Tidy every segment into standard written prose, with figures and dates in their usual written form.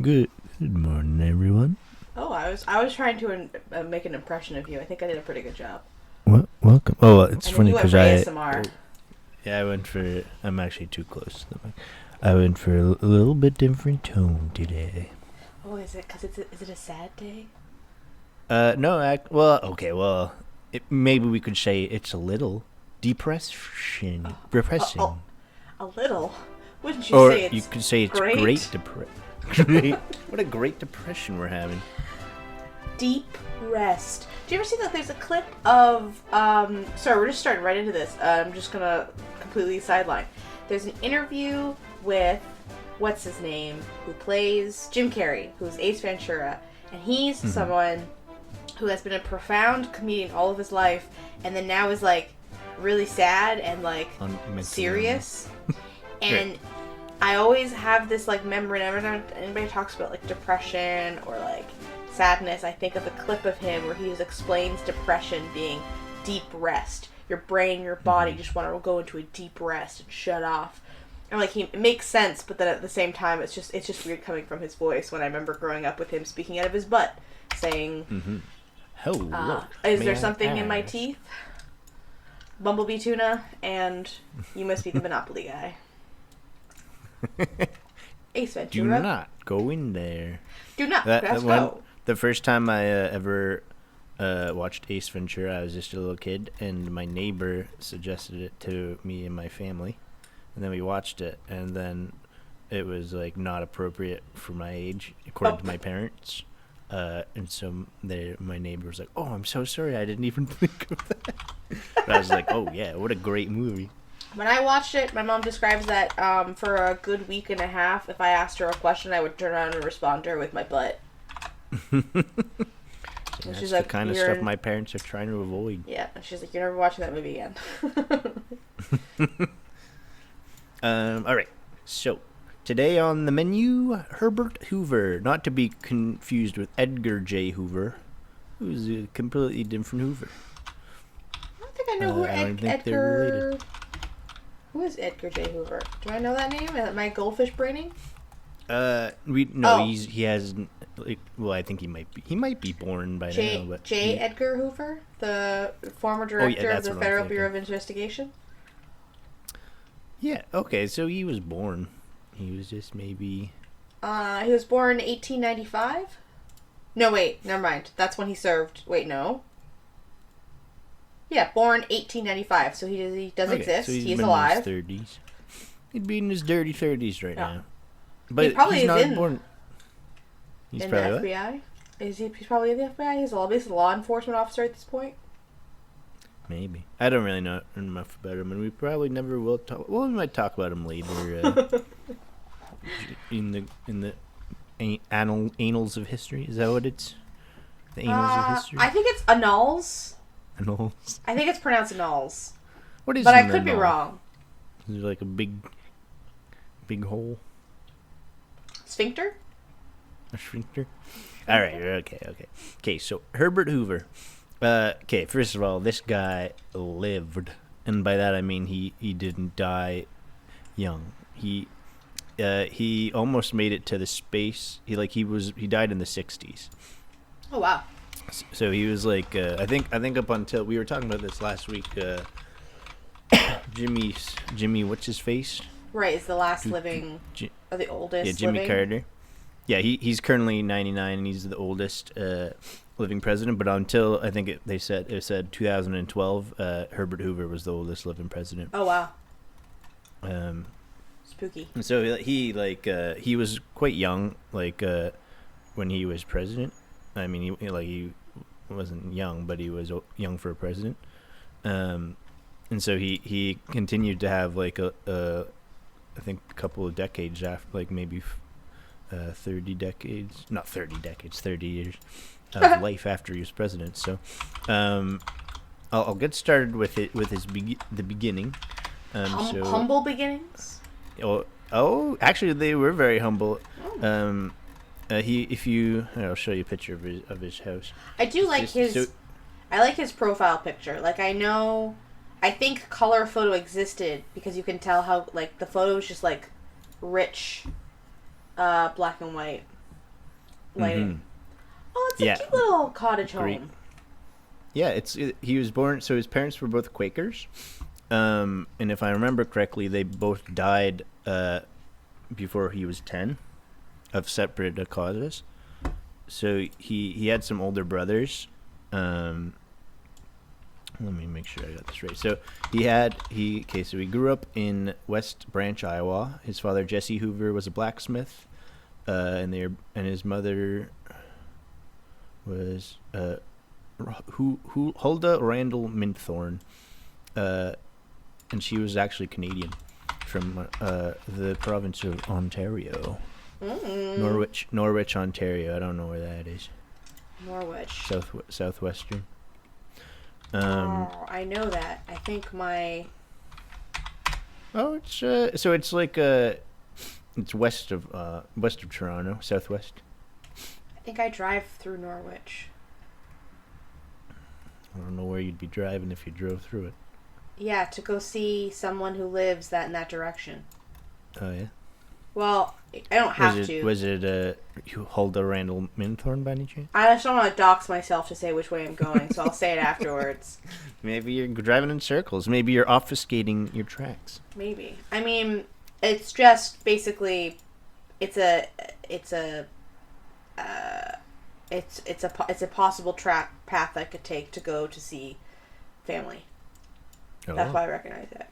Good morning, everyone. Oh, I was trying to make an impression of you. I think I did a pretty good job. Welcome. Oh, it's And then funny you went because for ASMR. I went for. I'm actually too close to the mic. I went for a little bit different tone today. Oh, is it? Is it a sad day? No, maybe we could say it's a little depression, depressing, A little. Wouldn't you or say it's you could say it's great? great. What a great depression we're having. Deep rest. Do you ever see that? There's a clip of. Sorry, we're just starting right into this. I'm just gonna completely sideline. There's an interview with what's his name, who plays Jim Carrey, who's Ace Ventura, and he's someone who has been a profound comedian all of his life, and then now is like really sad and like serious. And Right. I always have this like memory. Whenever anybody talks about like depression or like sadness, I think of a clip of him where he explains depression being deep rest. Your brain, your body just want to go into a deep rest and shut off. And like it makes sense, but then at the same time, it's just weird coming from his voice. When I remember growing up with him speaking out of his butt, saying, Hello. "Is may there I something in my ask?" teeth? Bumblebee tuna, and you must be the Monopoly guy." Ace Ventura. Do not go in there. Do not. That Go. one, the first time I ever watched Ace Ventura, I was just a little kid, and my neighbor suggested it to me and my family, and then we watched it, and then it was like not appropriate for my age, according to my parents. And so my neighbor was like, "Oh, I'm so sorry, I didn't even think of that." But I was like, "Oh yeah, what a great movie." When I watched it, my mom describes that for a good week and a half, if I asked her a question, I would turn around and respond to her with my butt. That's she's the like, kind of "You're stuff in-" my parents are trying to avoid. Yeah, and she's like, "You're never watching that movie again." All right. So today on the menu, Herbert Hoover, not to be confused with Edgar J. Hoover, who's a completely different Hoover. I don't think I know who I don't think they're Edgar... related. Who is Edgar J. Hoover? Do I know that name? Am I goldfish braining? He has. Like, well, I think he might be born by now, but Edgar Hoover, the former director of that's the what I'm Federal thinking. Bureau of Investigation. Yeah. Okay, so he was born. He was just maybe. He was born in 1895. No, wait, never mind. That's when he served. Wait, no. Yeah, born 1895, so he does Okay, exist. so He's been alive. In his 30s. He'd be in his dirty 30s right Yeah. now. But probably he's is not in- born. He's in probably the what? FBI. He's probably in the FBI. He's a law enforcement officer at this point. Maybe. I don't really know enough about him, and we probably never will talk. Well, we might talk about him later in the annals of history. Is that what it's? The annals of history. I think it's annals. Annals. I think it's pronounced annals, What is? but I an could be annal? wrong. Is it like a big hole? Sphincter. A sphincter? All right. Okay. So Herbert Hoover. Okay. First of all, this guy lived, and by that I mean he didn't die young. He almost made it to the space. He died in the 60s. Oh wow. So he was like I think up until we were talking about this last week. Jimmy, what's his face? Right, is the last living, or the oldest. Yeah, Jimmy living. Carter. Yeah, he's currently 99 and he's the oldest living president. But until I think it said 2012, Herbert Hoover was the oldest living president. Oh wow. Spooky. And so he was quite young when he was president. I mean he wasn't young, but he was young for a president. And so he continued to have I think a couple of decades after, like maybe 30 years of life after he was president. So I'll get started with the beginning. Humble beginnings. Actually they were very humble. Oh. I'll show you a picture of his house. I do like I like his profile picture. Like I think color photo existed because you can tell how like the photo is just like rich, black and white. lighting. Oh, it's a Yeah. cute little cottage Great. home. Yeah, he was born. So his parents were both Quakers, and if I remember correctly, they both died before he was 10, of separate causes. So he had some older brothers. Let me make sure I got this right. So so he grew up in West Branch, Iowa. His father, Jesse Hoover, was a blacksmith, and his mother was Hulda Randall Minthorn, and she was actually Canadian from the province of Ontario. Norwich, Ontario. I don't know where that is. Norwich. Southwestern. I know that. I think my. Oh, it's so it's like it's west of Toronto, southwest. I think I drive through Norwich. I don't know where you'd be driving if you drove through it. Yeah, to go see someone who lives in that direction. Oh yeah. Well, I don't have to. Was it Hulda Randall Minthorn by any chance? I just don't want to dox myself to say which way I'm going, so I'll say it afterwards. Maybe you're driving in circles. Maybe you're obfuscating your tracks. Maybe. I mean, it's just basically, it's a possible path I could take to go to see family. Oh. That's why I recognize it.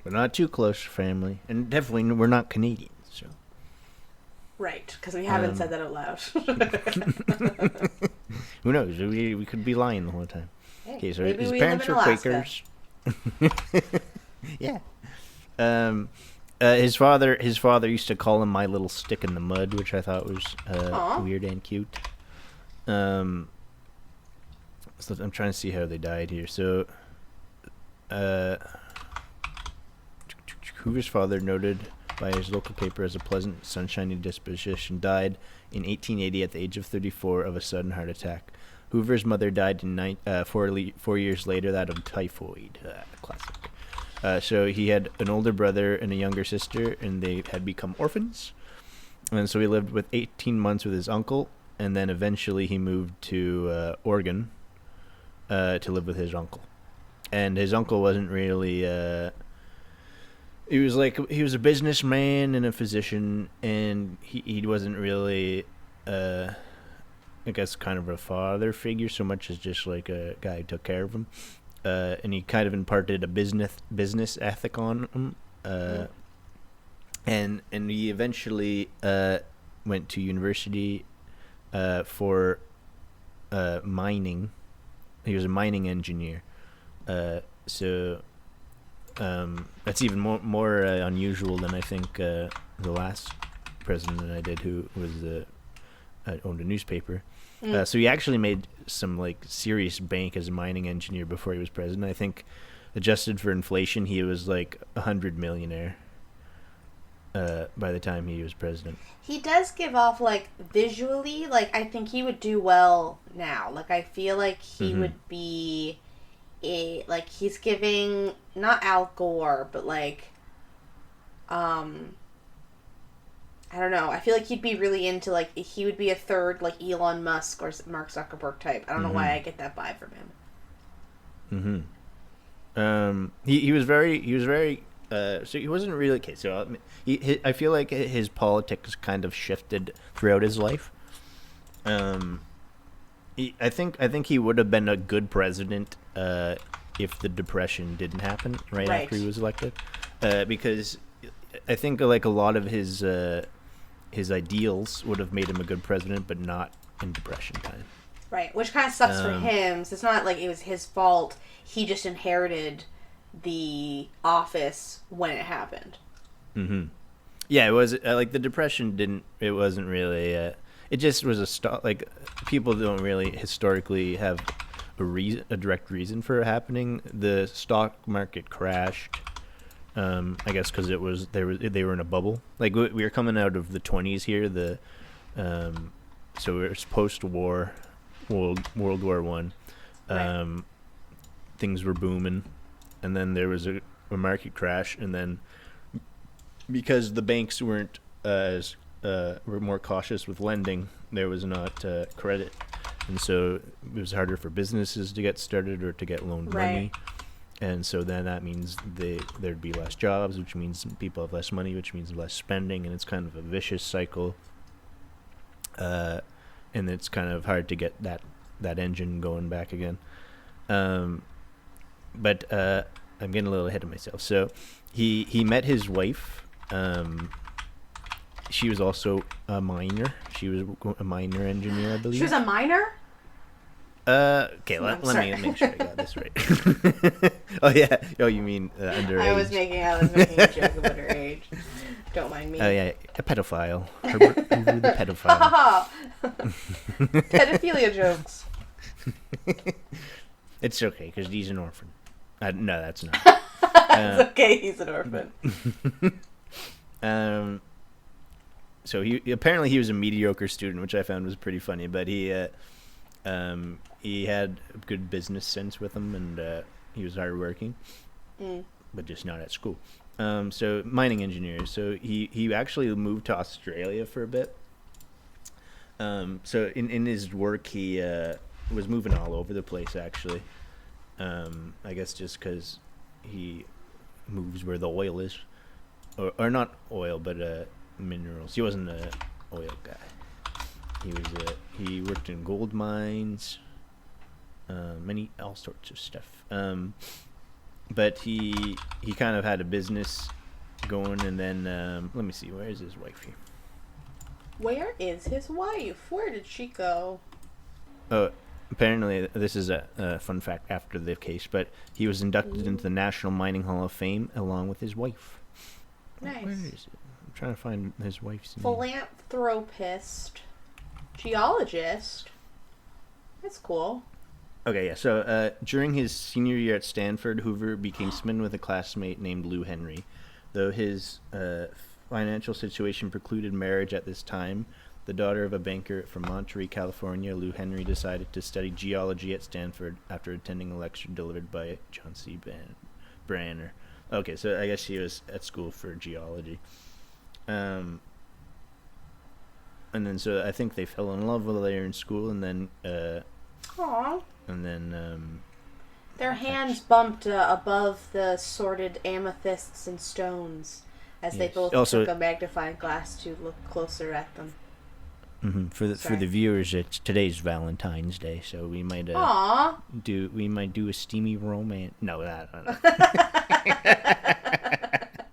We're not too close to family, and definitely we're not Canadians. So. Right, because we haven't said that out loud. Who knows? We could be lying the whole time. Hey, Okay, so maybe his we parents were live in Alaska. Quakers. Yeah. His father used to call him my little stick in the mud, which I thought was weird and cute. So I'm trying to see how they died here. So, Hoover's father, noted by his local paper as a pleasant, sunshiny disposition, died in 1880 at the age of 34 of a sudden heart attack. Hoover's mother died in 4 years later, that of typhoid. Classic. So he had an older brother and a younger sister, and they had become orphans. And so he lived with 18 months with his uncle, and then eventually he moved to Oregon to live with his uncle. And his uncle wasn't really... he was a businessman and a physician, and he wasn't really, I guess, kind of a father figure so much as just like a guy who took care of him. And he kind of imparted a business ethic on him. And he eventually went to university for mining. He was a mining engineer. So that's even more unusual than I think the last president I did, who was owned a newspaper. So he actually made some like serious bank as a mining engineer before he was president. I think, adjusted for inflation, he was like $100 millionaire by the time he was president. He does give off, like, visually, like, I think he would do well now. Like, I feel like he would be like, he's giving, not Al Gore, but like, I don't know. I feel like he'd be really into, like, he would be a third, like, Elon Musk or Mark Zuckerberg type. I don't know why I get that vibe from him. He was very, so he wasn't really, okay, so I feel like his politics kind of shifted throughout his life. I think he would have been a good president if the Depression didn't happen right after he was elected, because I think like a lot of his ideals would have made him a good president, but not in Depression time. Right, which kind of sucks for him. So it's not like it was his fault. He just inherited the office when it happened. Yeah, it was like the Depression it wasn't really. It just was like people don't really historically have a direct reason for it happening. The stock market crashed. I guess because they were in a bubble. Like we were coming out of the 20s here. So it was post-war, World War One. Things were booming, and then there was a market crash, and then because the banks weren't as were more cautious with lending. There was not credit, and so it was harder for businesses to get started or to get loaned money. And so then that means there'd be less jobs, which means people have less money, which means less spending, and it's kind of a vicious cycle. And it's kind of hard to get that engine going back again. But I'm getting a little ahead of myself. So he met his wife. She was also a miner. She was a miner engineer, I believe. She was a miner? Okay, let me make sure I got this right. Oh, yeah. Oh, you mean underage. I was making a joke about her age. Don't mind me. Oh, yeah. A pedophile. Herbert, Hoover the pedophile. Pedophilia jokes. It's okay, because he's an orphan. No, that's not. It's okay, he's an orphan. So he was a mediocre student, which I found was pretty funny, but he had good business sense with him, and he was hardworking, but just not at school. So mining engineer. So he actually moved to Australia for a bit. So in his work, he was moving all over the place, actually. I guess just because he moves where the oil is, or not oil, but minerals. He wasn't an oil guy. He worked in gold mines, all sorts of stuff. But he kind of had a business going, and then let me see, where is his wife here? Where is his wife? Where did she go? Oh, apparently this is a fun fact after the case, but he was inducted into the National Mining Hall of Fame along with his wife. Nice. Where is it? I'm trying to find his wife's name. Philanthropist. Geologist. That's cool. Okay, yeah. So during his senior year at Stanford, Hoover became smitten with a classmate named Lou Henry. Though his financial situation precluded marriage at this time, the daughter of a banker from Monterey, California, Lou Henry decided to study geology at Stanford after attending a lecture delivered by John C. Branner. Okay, so I guess she was at school for geology. And then so I think they fell in love while they were in school, and then Aww. and then their hands bumped above the sorted amethysts and stones as they both took a magnifying glass to look closer at them. Mm-hmm. For the viewers, today's Valentine's Day, so we might do a steamy romance. No, I don't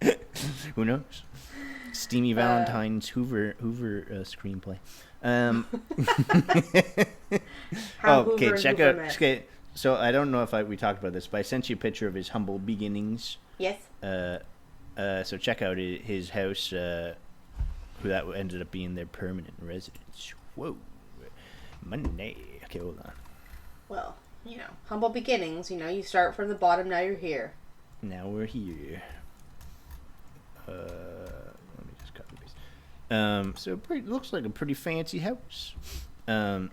know. Who knows? Steamy Valentine's Hoover screenplay. Okay, check out. Okay, so I don't know if we talked about this, but I sent you a picture of his humble beginnings. Yes. So check out his house. Who that ended up being their permanent residence. Whoa, Monday. Okay, hold on. Well, humble beginnings. You start from the bottom. Now you're here. Now we're here. Let me just copy paste. So it looks like a pretty fancy house. So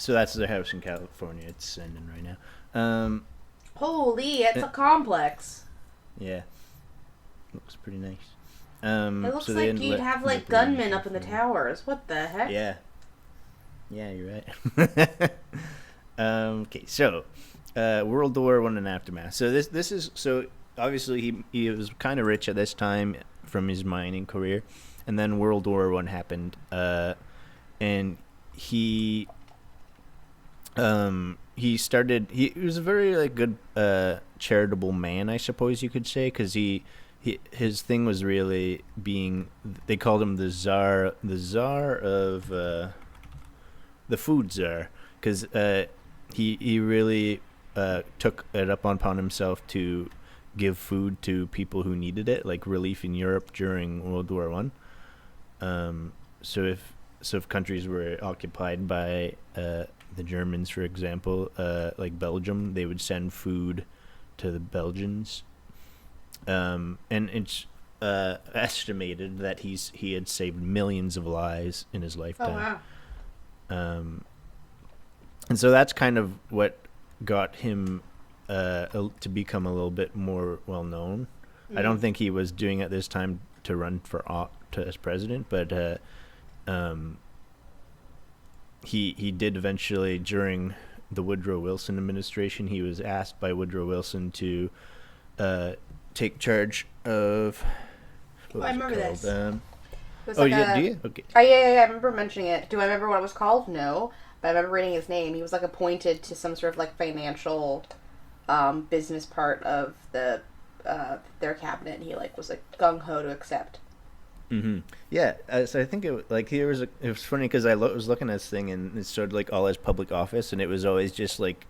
that's their house in California. It's sending right now. Holy, it's a complex. Yeah, looks pretty nice. It looks like you'd have gunmen up in the towers. What the heck? Yeah, you're right. Okay, so World War I and aftermath. So this is so obviously he was kind of rich at this time from his mining career, and then World War I happened, and he started. He was a very good charitable man, I suppose you could say, because his thing was really being. They called him the czar of the food czar, because he really took it upon himself to give food to people who needed it, like relief in Europe during World War One. So if countries were occupied by the Germans, for example, like Belgium, they would send food to the Belgians. And it's estimated that he had saved millions of lives in his lifetime. Oh, wow. And so that's kind of what got him to become a little bit more well known. I don't think he was doing it this time to run for as president, but he did eventually, during the Woodrow Wilson administration, he was asked by Woodrow Wilson to take charge of. I remember this. Do Okay. Yeah. I remember mentioning it. Do I remember what it was called? No, but I remember reading his name. He was like appointed to some sort of like financial, business part of the their cabinet. And he like was like gung ho to accept. Mm-hmm. Yeah, so I think it was funny because I was looking at this thing and it showed like all his public office, and it was always just like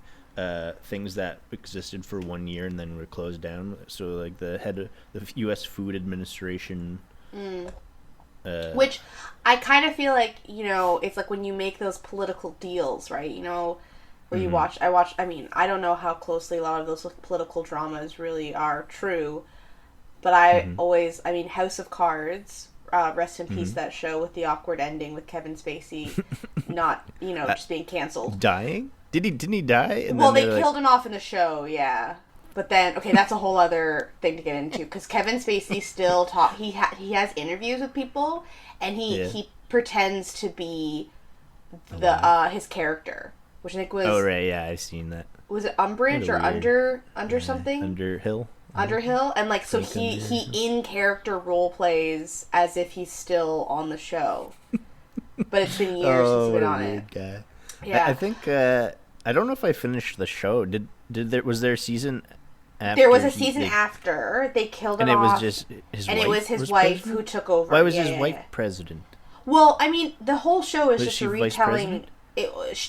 things that existed for 1 year and then were closed down. So like the head of the U.S. Food Administration. Which I kind of feel like, it's like when you make those political deals, right? Where you I mean, I don't know how closely a lot of those political dramas really are true, but House of Cards, rest in peace, that show with the awkward ending with Kevin Spacey not, just being canceled. Dying? Didn't he die? Well, they killed him off in the show, yeah. But then, okay, that's a whole other thing to get into, because Kevin Spacey still he has interviews with people, and he pretends to be his character, which I think was... Oh, right, yeah, I've seen that. Was it Umbridge or Under something? Underhill. Underhill, and like, so he in character role plays as if he's still on the show. But it's been years since he's been on it. Guy. Yeah. I think, I don't know if I finished the show. Was there a season after? There was a season after. They killed him off. And it was just his wife? And it was his wife who took over. Why was his wife president? Well, I mean, the whole show is just a retelling.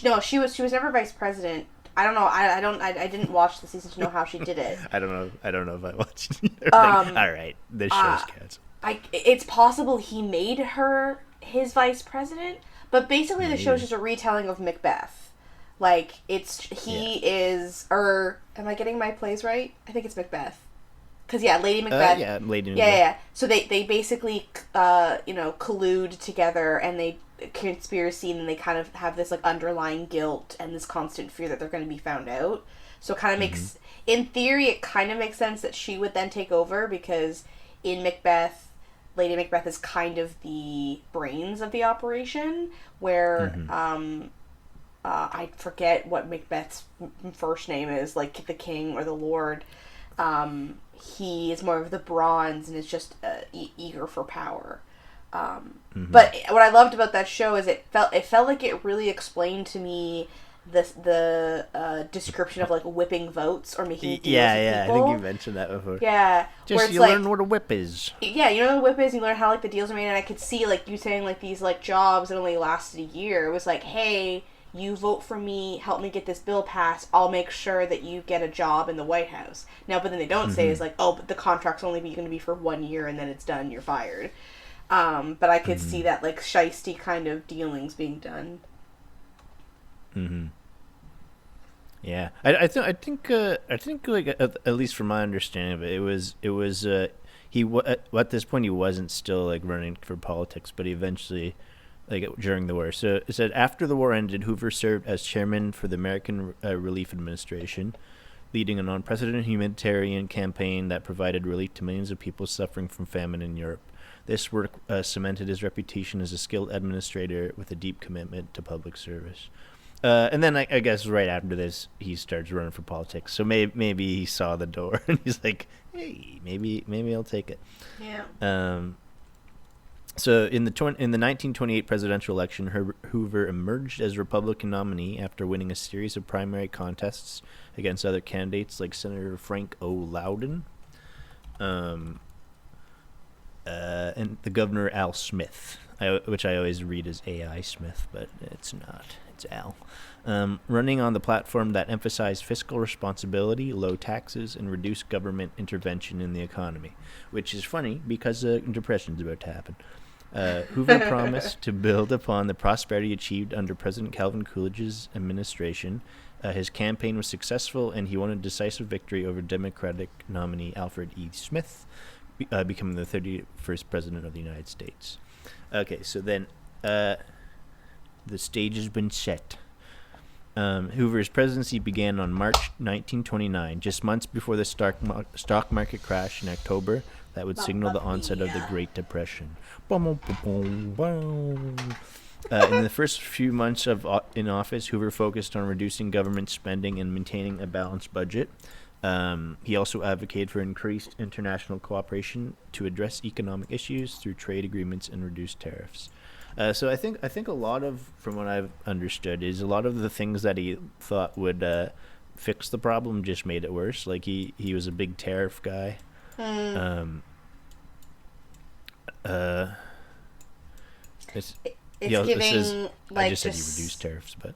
No, she was never vice president. I don't know. I didn't watch the season to know how she did it. I don't know if I watched it either. All right, this show's cats. It's possible he made her his vice president, but basically the show's just a retelling of Macbeth. Like, is, or, am I getting my plays right? I think it's Macbeth. Because, Lady Macbeth. Lady Macbeth. Yeah. So they basically, collude together, and they conspiracy, and then they kind of have this, like, underlying guilt and this constant fear that they're going to be found out. So it kind of makes, in theory, it kind of makes sense that she would then take over, because in Macbeth, Lady Macbeth is kind of the brains of the operation, where, I forget what Macbeth's first name is, like the king or the lord. He is more of the bronze and is just eager for power. But what I loved about that show is it felt like it really explained to me the description of like whipping votes or making deals with people. I think you mentioned that before. Yeah, just you learn what a whip is. Yeah, you know what a whip is. You learn how like the deals are made, and I could see like you saying like these like jobs that only lasted a year. It was like, hey, you vote for me, help me get this bill passed, I'll make sure that you get a job in the White House. Now, but then they don't say is like, oh, but the contract's only going to be for 1 year and then it's done, you're fired. But I could see that like shisty kind of dealings being done. Yeah, I think like at least from my understanding of it, it was at this point he wasn't still like running for politics, but he eventually, like during the war. So it said after the war ended, Hoover served as chairman for the American Relief Administration, leading an unprecedented humanitarian campaign that provided relief to millions of people suffering from famine in Europe. This work cemented his reputation as a skilled administrator with a deep commitment to public service. And then I guess right after this, he starts running for politics. So maybe he saw the door and he's like, hey, maybe I'll take it. Yeah. So in the 1928 presidential election, Herbert Hoover emerged as Republican nominee after winning a series of primary contests against other candidates like Senator Frank O. Loudon, and the Governor Al Smith, which I always read as A.I. Smith, but it's not. It's Al. Running on the platform that emphasized fiscal responsibility, low taxes, and reduced government intervention in the economy, which is funny because the Depression's about to happen. Hoover promised to build upon the prosperity achieved under President Calvin Coolidge's administration. His campaign was successful, and he won a decisive victory over Democratic nominee Alfred E. Smith, becoming the 31st President of the United States. Okay, so then the stage has been set. Hoover's presidency began on March 1929, just months before the stock market crash in October that would signal the onset of the Great Depression. In the first few months in office, Hoover focused on reducing government spending and maintaining a balanced budget. He also advocated for increased international cooperation to address economic issues through trade agreements and reduced tariffs. So I think a lot of, from what I've understood, is a lot of the things that he thought would fix the problem just made it worse. Like he was a big tariff guy. It's giving like I just said he reduced tariffs, but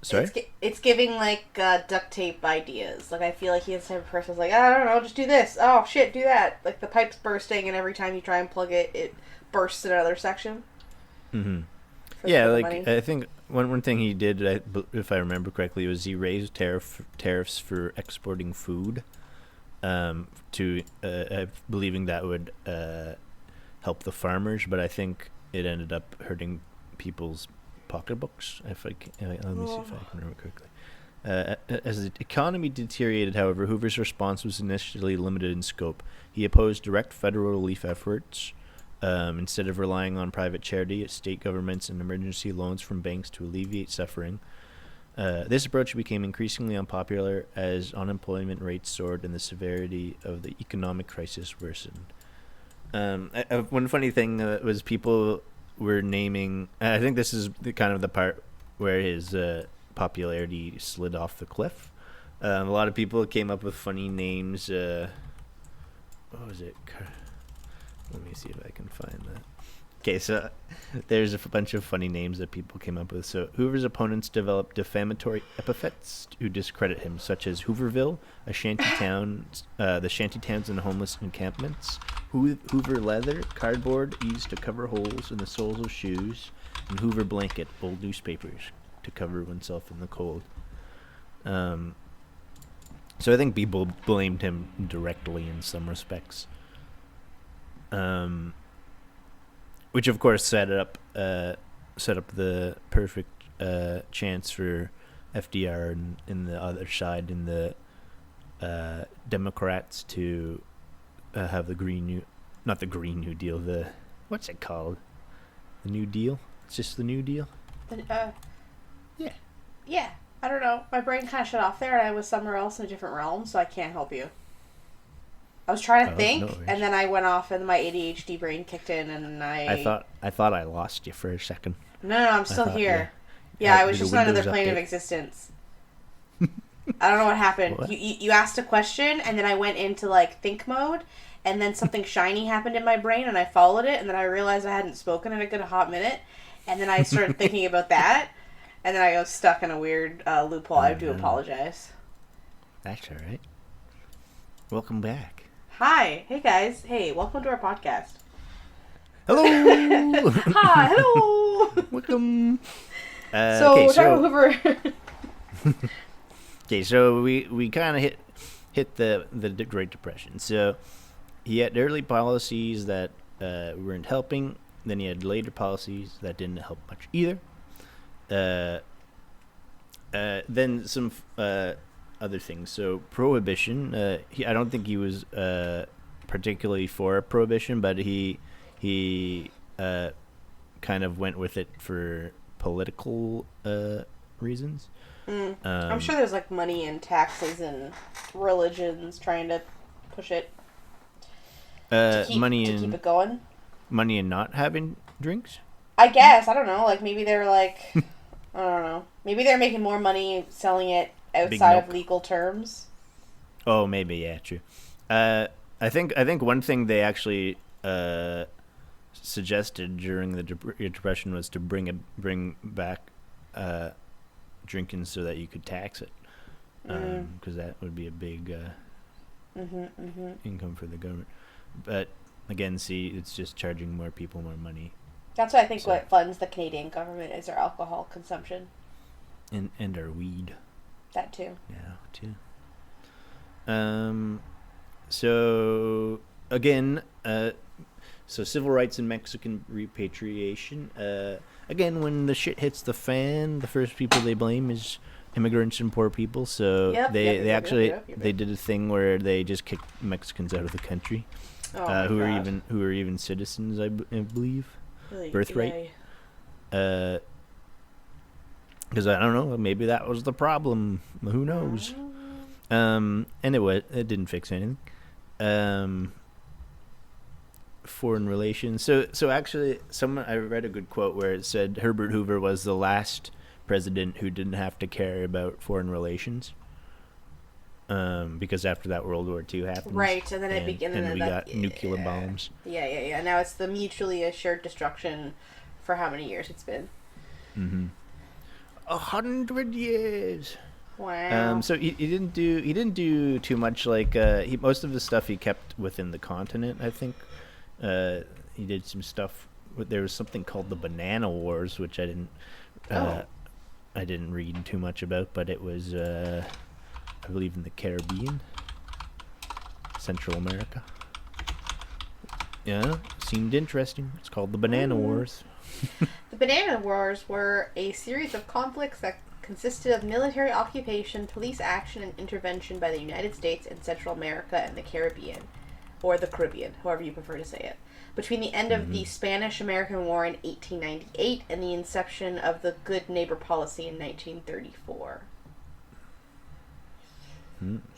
sorry. It's giving like duct tape ideas. Like I feel like he's the type of person who's like, I don't know, just do this. Oh shit, do that. Like the pipe's bursting, and every time you try and plug it, it bursts in another section. Mm-hmm. Yeah, like money. I think one thing he did, if I remember correctly, was he raised tariffs for exporting food, to believing that would help the farmers, but I think it ended up hurting people's pocketbooks. Let me see if I can remember correctly. As the economy deteriorated, however, Hoover's response was initially limited in scope. He opposed direct federal relief efforts. Instead of relying on private charity, state governments, and emergency loans from banks to alleviate suffering. This approach became increasingly unpopular as unemployment rates soared and the severity of the economic crisis worsened. One funny thing was people were naming... I think this is the part where his popularity slid off the cliff. A lot of people came up with funny names. What was it? Let me see if I can find that. Okay, so there's a bunch of funny names that people came up with. So Hoover's opponents developed defamatory epithets to discredit him, such as Hooverville, the shantytowns and homeless encampments, Hoover leather, cardboard used to cover holes in the soles of shoes, and Hoover blanket, old newspapers to cover oneself in the cold. So I think people blamed him directly in some respects. Which of course set up the perfect chance for FDR and the other side, in the Democrats, to have the not the Green New Deal, what's it called? The New Deal? It's just the New Deal? Yeah. Yeah. I don't know. My brain kind of shut off there, and I was somewhere else in a different realm, so I can't help you. I was trying to think, and then I went off, and my ADHD brain kicked in, and I thought I lost you for a second. No, I'm still here. Yeah, I was just on another plane of existence. I don't know what happened. What? You asked a question, and then I went into like think mode, and then something shiny happened in my brain, and I followed it, and then I realized I hadn't spoken in a good hot minute, and then I started thinking about that, and then I got stuck in a weird loophole. I do apologize. That's all right. Welcome back. Hi. Hey, guys. Hey, welcome to our podcast. Hello. Hi. Hello. Welcome. So Hoover. Okay, so we kind of hit the Great Depression. So he had early policies that weren't helping. Then he had later policies that didn't help much either. Then some other things. So prohibition. I don't think he was particularly for prohibition, but he kind of went with it for political reasons. I'm sure there's like money and taxes and religions trying to push it. To keep it going. Money and not having drinks? I guess. I don't know. Like maybe they're like, I don't know. Maybe they're making more money selling it outside of legal terms. Oh, maybe, yeah, true. I think one thing they actually suggested during the Depression was to bring back drinking so that you could tax it, because that would be a big income for the government. But again, see, it's just charging more people more money. That's what I think. What funds the Canadian government is our alcohol consumption, and our weed. That too. Yeah, too. So again, so civil rights and Mexican repatriation. Again, when the shit hits the fan, the first people they blame is immigrants and poor people. So Yep, they actually yep. they did a thing where they just kicked Mexicans out of the country, Oh who God. were even citizens, I believe, Really, birthright. yeah. Because I don't know, maybe that was the problem. Who knows? And it didn't fix anything. Foreign relations. So actually, I read a good quote where it said Herbert Hoover was the last president who didn't have to care about foreign relations. Because after that, World War II happened. Right, and then it began, and we got nuclear bombs. Yeah. Now it's the mutually assured destruction. For how many years it's been? 100 years. Wow. So he didn't do too much. Like most of the stuff he kept within the continent, I think. He did some stuff. There was something called the Banana Wars, which I didn't read too much about, but it was, I believe, in the Caribbean, Central America. Yeah, seemed interesting. It's called the Banana Wars. The Banana Wars were a series of conflicts that consisted of military occupation, police action, and intervention by the United States in Central America and the Caribbean. Or the Caribbean, however you prefer to say it. Between the end of the Spanish-American War in 1898 and the inception of the Good Neighbor Policy in 1934.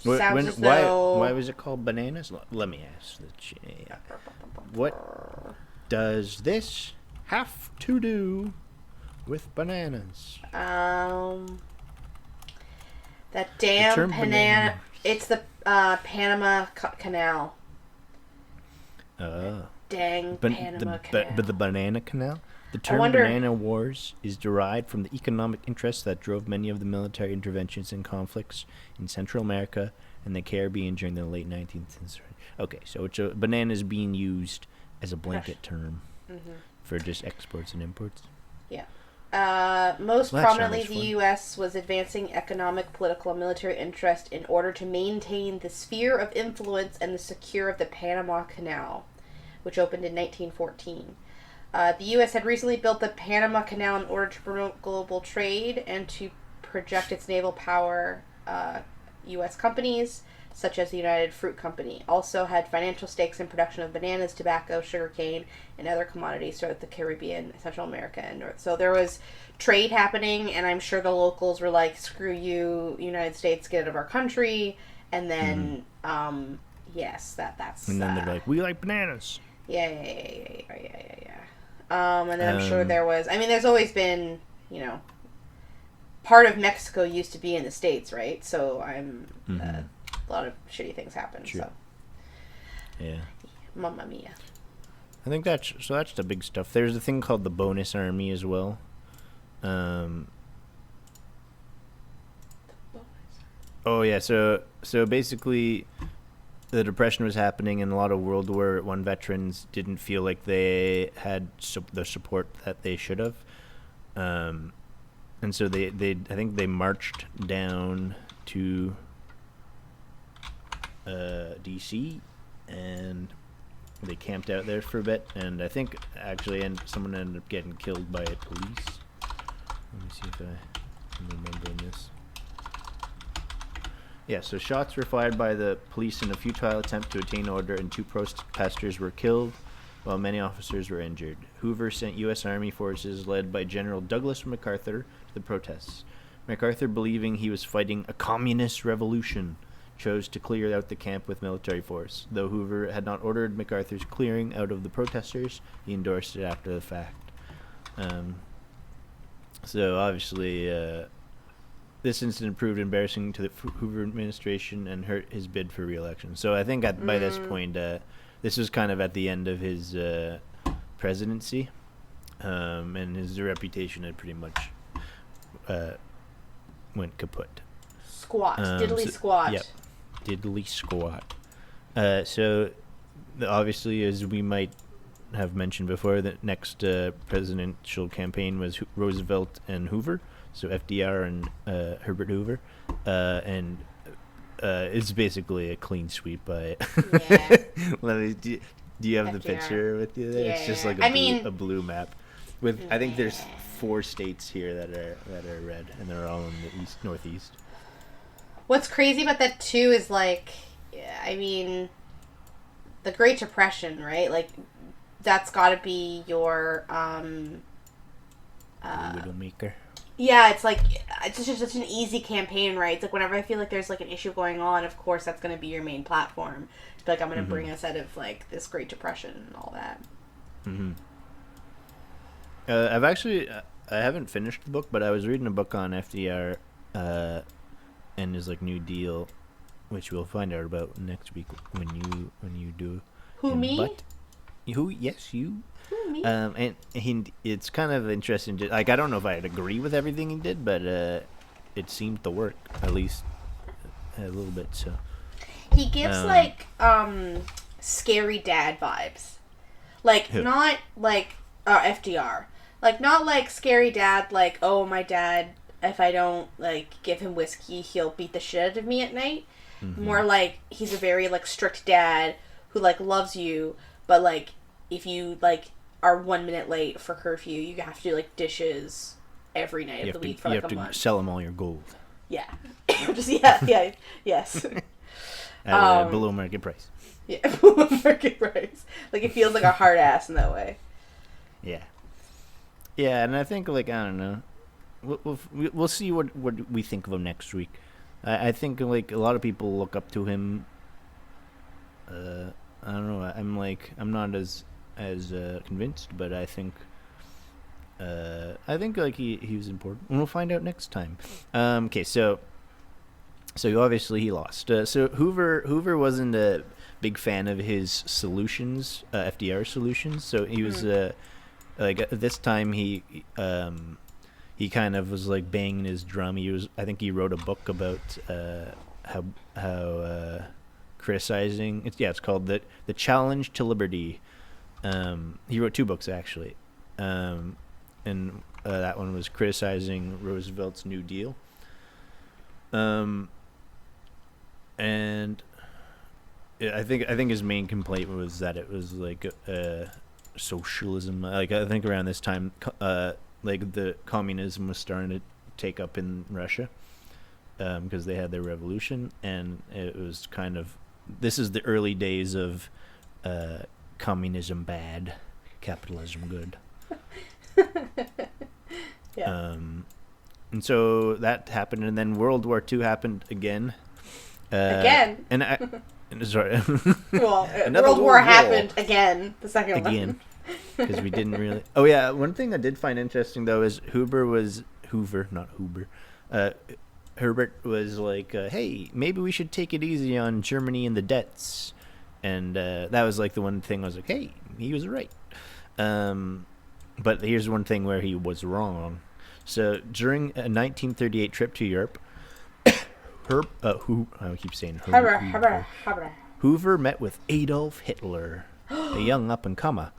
Why was it called bananas? Let me ask the chair. What does this have to do with bananas? That damn banana. It's the Panama Canal. Dang Panama Canal. But the Banana Canal? The term Banana Wars is derived from the economic interests that drove many of the military interventions and conflicts in Central America and the Caribbean during the late 19th century. Okay, so banana is being used as a blanket term for just exports and imports. Yeah. Most prominently, the U.S. was advancing economic, political, and military interest in order to maintain the sphere of influence and the secure of the Panama Canal, which opened in 1914. The U.S. had recently built the Panama Canal in order to promote global trade and to project its naval power. U.S. companies, such as the United Fruit Company, also had financial stakes in production of bananas, tobacco, sugarcane, and other commodities throughout the Caribbean, Central America, and North. So there was trade happening, and I'm sure the locals were like, "Screw you, United States, get out of our country." And then, yes, that's. And then they're like, "We like bananas." Yeah. And then I'm sure there was. I mean, there's always been, part of Mexico used to be in the States, right? So a lot of shitty things happen. True. So yeah, Mamma mia. I think that's the big stuff. There's a thing called the bonus army as well. Oh yeah, so basically, the Depression was happening, and a lot of World War I veterans didn't feel like they had the support that they should have, and so I think they marched down to D.C. and they camped out there for a bit, and I think actually someone ended up getting killed by police. Let me see if I'm remembering this. Yeah, so shots were fired by the police in a futile attempt to attain order, and 2 protesters were killed, while many officers were injured. Hoover sent U.S. Army forces led by General Douglas MacArthur to the protests. MacArthur, believing he was fighting a communist revolution, chose to clear out the camp with military force. Though Hoover had not ordered MacArthur's clearing out of the protesters, he endorsed it after the fact. So obviously, this incident proved embarrassing to the Hoover administration and hurt his bid for re-election. So I think by this point, this was kind of at the end of his presidency, and his reputation had pretty much went kaput. Diddly squat. Yep, diddly squat. So obviously, as we might have mentioned before, the next presidential campaign was Roosevelt and Hoover. So FDR and Herbert Hoover, and it's basically a clean sweep by. Yeah. Do you have FDR. the picture with you there? Yeah, It's just like a blue map. I think there's 4 states here that are red, and they're all in the northeast. What's crazy about that too is like, I mean, the Great Depression, right? Like, that's got to be your Widowmaker. Yeah, it's like it's just such an easy campaign, right? It's like whenever I feel like there's like an issue going on, of course that's going to be your main platform. To be like, I'm going to bring us out of like this Great Depression and all that. Mm-hmm. I haven't finished the book, but I was reading a book on FDR and his like New Deal, which we'll find out about next week when you do. Who, me? Yes, you. Who, me? And it's kind of interesting. Like, I don't know if I'd agree with everything he did, but it seemed to work, at least a little bit. So he gives like scary dad vibes, like who? Not like FDR, like not like scary dad, like, oh, my dad, if I don't like give him whiskey, he'll beat the shit out of me at night. Mm-hmm. More like he's a very like strict dad who like loves you, but like if you like are 1 minute late for curfew, you have to do like dishes every night of the week for like a month. You have to sell him all your gold. Yeah, yes. At below market price. Yeah, below market price. Like, it feels like a hard ass in that way. Yeah, and I think like, I don't know, we'll see what we think of him next week. I think like a lot of people look up to him. I don't know. I'm not as convinced, but I think like he was important, and we'll find out next time. Okay, so obviously he lost. So Hoover wasn't a big fan of his solutions, FDR solutions. So he was like at this time he kind of was like banging his drum. I think he wrote a book about how criticizing it's called the Challenge to Liberty. He wrote 2 books actually, and that one was criticizing Roosevelt's New Deal, and I think his main complaint was that it was like socialism. Like, I think around this time, like the communism was starting to take up in Russia, because they had their revolution, and it was kind of, this is the early days of communism bad, capitalism good. Yeah. And so that happened, and then World War II happened again. Again? Sorry. Well, World War happened again, the second one. Again. Because we didn't really... Oh, yeah, one thing I did find interesting, though, is Herbert was like, hey, maybe we should take it easy on Germany and the debts. And that was like the one thing I was like, hey, he was right. But here's one thing where he was wrong. So during a 1938 trip to Europe, Hoover met with Adolf Hitler, a young up-and-comer,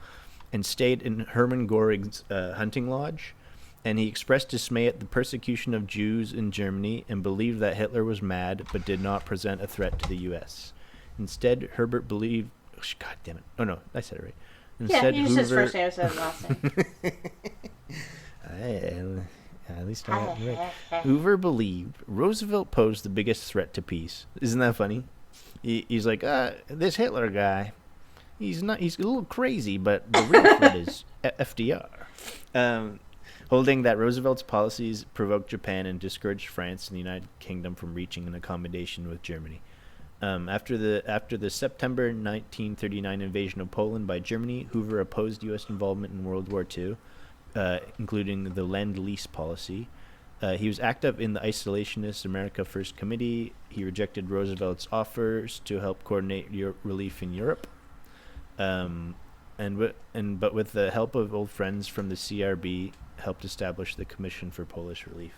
and stayed in Hermann Göring's hunting lodge. And he expressed dismay at the persecution of Jews in Germany and believed that Hitler was mad but did not present a threat to the U.S. Instead, Herbert believed... Oh, God damn it. Oh, no, I said it right. Instead, yeah, you just said his first name, said his last name. At least I got it right. Hoover believed Roosevelt posed the biggest threat to peace. Isn't that funny? He's like, this Hitler guy, he's a little crazy, but the real threat is FDR. Holding that Roosevelt's policies provoked Japan and discouraged France and the United Kingdom from reaching an accommodation with Germany. After the September 1939 invasion of Poland by Germany, Hoover opposed U.S. involvement in World War II, including the Lend-Lease policy. He was active in the isolationist America First Committee. He rejected Roosevelt's offers to help coordinate relief in Europe. But with the help of old friends from the CRB, helped establish the Commission for Polish Relief.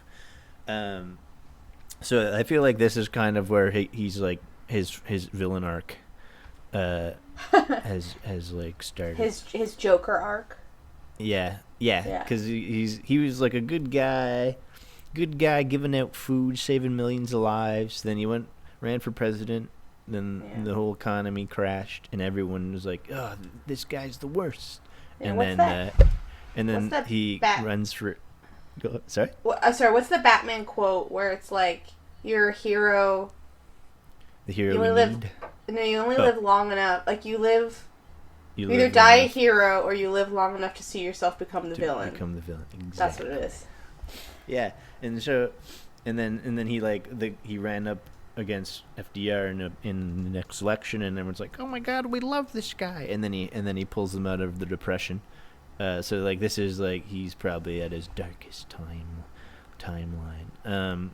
So I feel like this is kind of where he's like his villain arc has like started. His Joker arc. Yeah, because he was like a good guy giving out food, saving millions of lives. Then he ran for president. Then the whole economy crashed, and everyone was like, "Oh, this guy's the worst." Yeah, and what's then that? And What's then the he runs for. Sorry. Sorry. What's the Batman quote where it's like, "You're a hero. The hero You we only live. need. No, you only Oh. live long enough. Like you live. You either live die long a enough hero or you live long enough to see yourself become the to villain. become the villain. Exactly. That's what it is. Yeah, and so, and then he he ran up against FDR in the next election, and everyone's like, "Oh my God, we love this guy!" And then he pulls them out of the depression. So like this is like he's probably at his darkest timeline.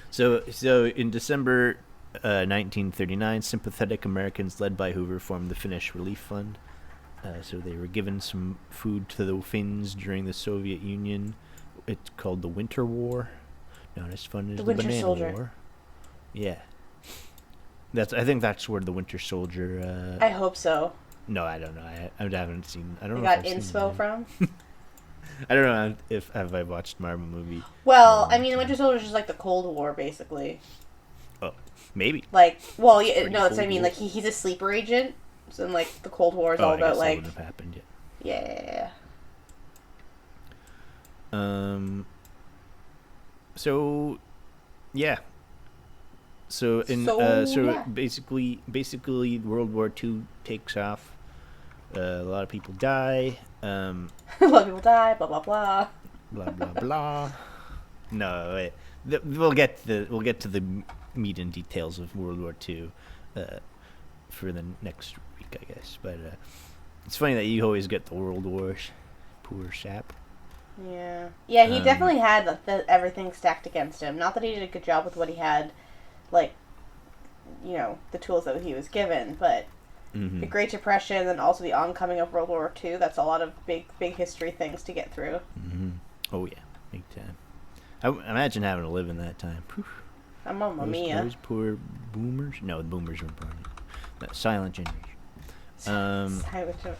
So in December 1939, sympathetic Americans led by Hoover formed the Finnish Relief Fund. So they were given some food to the Finns during the Soviet Union. It's called the Winter War. Not as fun as the Winter Banana Soldier. War. Yeah. I think that's where the Winter Soldier. I hope so. No, I don't know. I haven't seen. I don't You know. got if I've inspo seen from? I don't know if have I watched Marvel movie. Well, I mean, the Winter Soldier is just like the Cold War, basically. Oh, maybe. Like, well, yeah, Pretty no, that's what I Cold mean. War. Like, he's a sleeper agent. So, like, the Cold War is Oh, all I about, guess that like... wouldn't have happened yet. Yeah. So, yeah. So Yeah. basically, World War II takes off. A lot of people die. A lot of people die, blah, blah, blah. Blah blah blah. No, wait. We'll get to the meat and details of World War II for the next week, I guess. But it's funny that you always get the World Wars. Poor sap. Yeah. Yeah, he definitely had everything stacked against him. Not that he did a good job with what he had, like, you know, the tools that he was given, but the Great Depression and also the oncoming of World War II, that's a lot of big history things to get through. Mm-hmm. Oh, yeah. Big time. I imagine having to live in that time. Mamma mia. Those poor boomers. No, the boomers were born. That silent generation. Silent generation.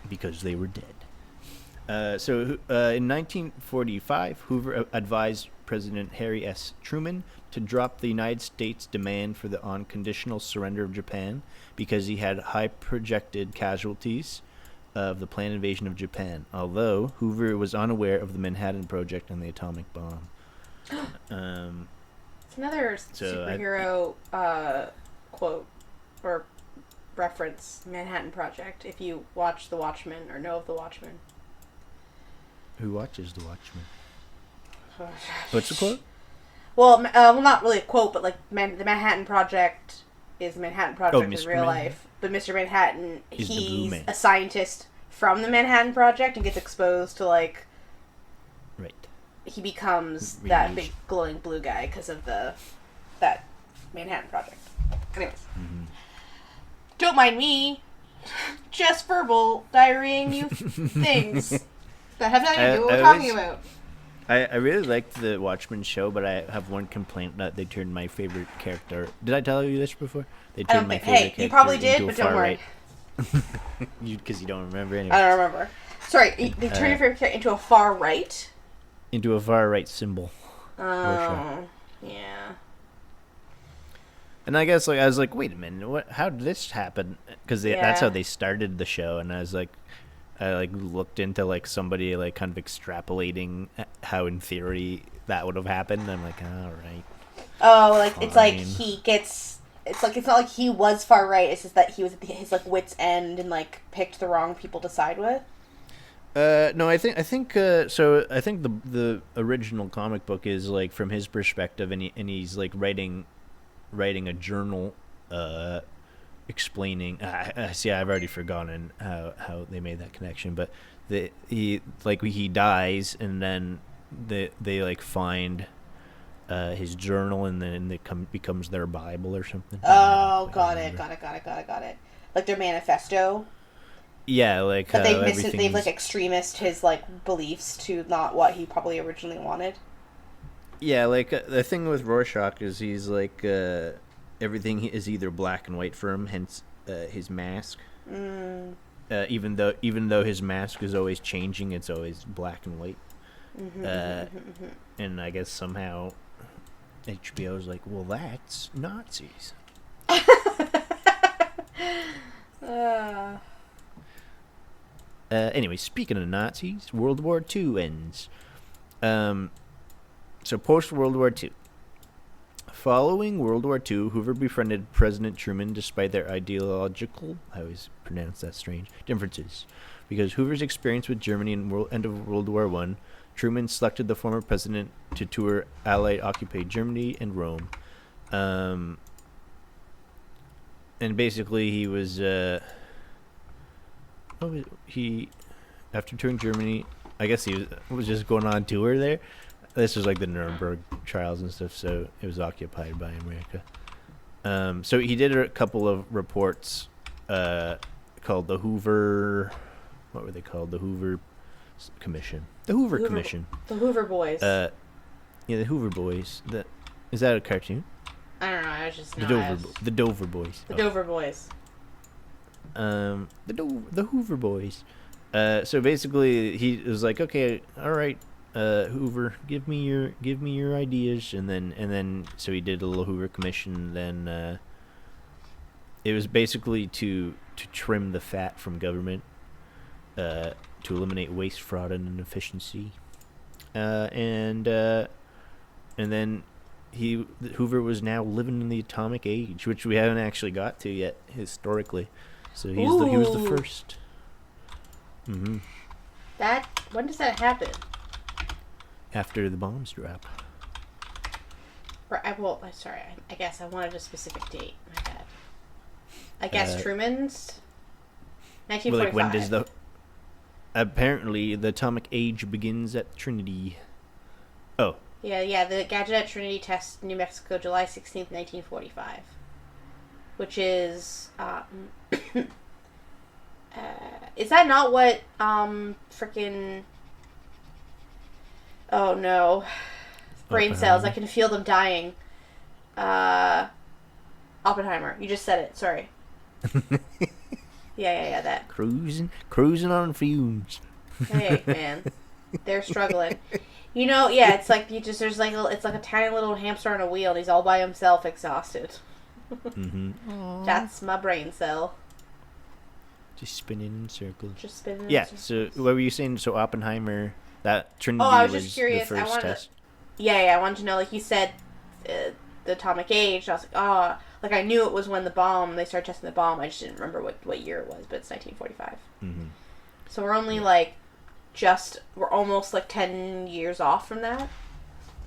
Because they were dead. In 1945, Hoover advised President Harry S. Truman to drop the United States' demand for the unconditional surrender of Japan because he had high projected casualties of the planned invasion of Japan, although Hoover was unaware of the Manhattan Project and the atomic bomb. It's another So superhero quote or reference, Manhattan Project, if you watch The Watchmen or know of The Watchmen. Who watches The Watchmen? What's the quote? Well, not really a quote, but like the Manhattan Project is the Manhattan Project in Mr. real Manhattan. life. But Mr. Manhattan, He's the blue he's man. a scientist from the Manhattan Project and gets exposed to, like, Right. he becomes Radiation. that big glowing blue guy because of that Manhattan Project. Anyways. Mm-hmm. Don't mind me. Just verbal diarrheaing you things that have nothing to do with what we're talking about. I really liked the Watchmen show, but I have one complaint that they turned my favorite character. Did I tell you this before? They turned my favorite character you probably did, into but a don't far worry. right. Because you don't remember anyway. I don't remember. Sorry, they turned your favorite character into a far right? Into a far right symbol. Oh, yeah. And I guess I was like, wait a minute, how did this happen? Because that's how Yeah. they started the show, and I was like, I looked into somebody kind of extrapolating how in theory that would have happened. I'm like, all right. Oh, it's like Fine. he gets. It's not like he was far right. It's just that he was at his wit's end and picked the wrong people to side with. No, I think so. I think the original comic book is from his perspective, and he's writing a journal, explaining. See, I've already forgotten how they made that connection, but he dies, and then they find his journal, and then it becomes their Bible or something. Oh, got it. Like their manifesto. Yeah, But they've extremist his beliefs to not what he probably originally wanted. Yeah, the thing with Rorschach is he's everything is either black and white for him, hence his mask. Even though his mask is always changing, it's always black and white. And I guess somehow HBO's like, well, that's Nazis. Anyway, speaking of Nazis, World War II ends. So post-World War II. Following World War II, Hoover befriended President Truman despite their ideological, I always pronounce that strange, differences. Because Hoover's experience with Germany in end of World War I, Truman selected the former president to tour Allied-occupied Germany and Rome. And basically he was, after touring Germany, I guess he was just going on tour there. This was like the Nuremberg trials and stuff, so it was occupied by America. So he did a couple of reports called the Hoover... What were they called? The Hoover Commission. The Hoover Commission. The Hoover Boys. Yeah, the Hoover Boys. Is that a cartoon? I don't know. I was just... The Dover Boys. The Dover Boys. The Hoover Boys. So basically, he was like, okay, all right, Hoover, give me your ideas, and then so he did a little Hoover Commission. Then it was basically to trim the fat from government, to eliminate waste, fraud, and inefficiency, and then Hoover was now living in the atomic age, which we haven't actually got to yet historically. So he was the first. Mm-hmm. When does that happen? After the bombs drop. Sorry. I guess I wanted a specific date. My bad. I guess Truman's 1945. Well, like when does apparently the atomic age begins at Trinity. Oh. Yeah. The gadget at Trinity test, New Mexico, July 16th, 1945, which is is that not what freaking... Oh no. Brain cells, I can feel them dying. Oppenheimer. You just said it, sorry. Yeah, that. Cruising on fumes. Hey, man. They're struggling. It's like it's like a tiny little hamster on a wheel and he's all by himself exhausted. Mm-hmm. That's my brain cell. Just spinning in circles. Yeah, so what were you saying? So Oppenheimer, that Trinity I was just curious. the first test? I wanted to know, like you said, the atomic age. I was like, I knew it was when they started testing the bomb. I just didn't remember what year it was, but it's 1945. Mm-hmm. So we're only we're almost like 10 years off from that.